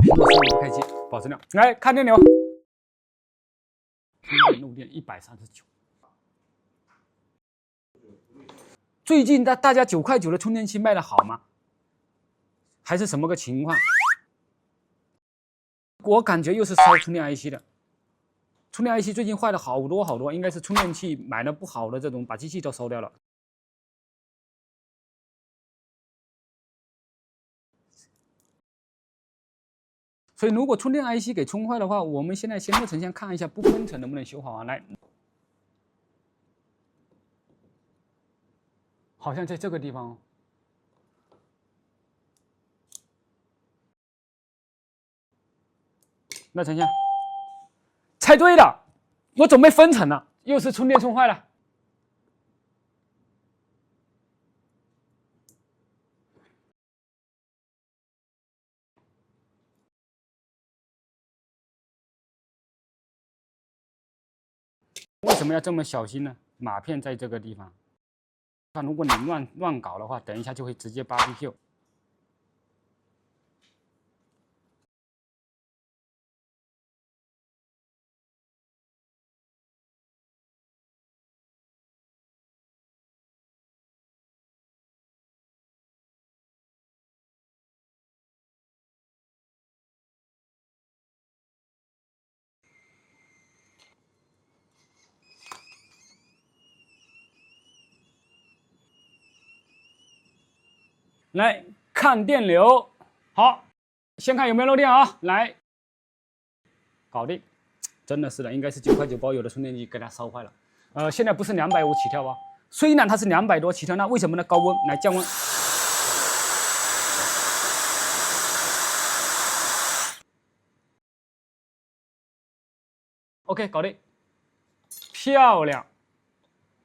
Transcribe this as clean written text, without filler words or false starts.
苹果15不开机，保质量。来看电流，充电漏电139。最近大家9块9的充电器卖的好吗？还是什么个情况？我感觉又是烧充电 IC 的。充电 IC 最近坏了好多，应该是充电器买的不好的这种，把机器都烧掉了。所以如果充电 IC 给充坏的话，我们现在先不成先看一下不分层能不能修好啊？来，好像在这个地方哦。那成先猜对了，我准备分层了，又是充电充坏了。为什么要这么小心呢？码片在这个地方，那如果你乱搞的话，等一下就会直接BBQ。来看电流，好，先看有没有漏电啊！来，搞定，真的是的，应该是9块9包邮的充电器给它烧坏了。现在不是250起跳啊，虽然它是200多起跳，那为什么呢？高温来降温。OK， 搞定，漂亮。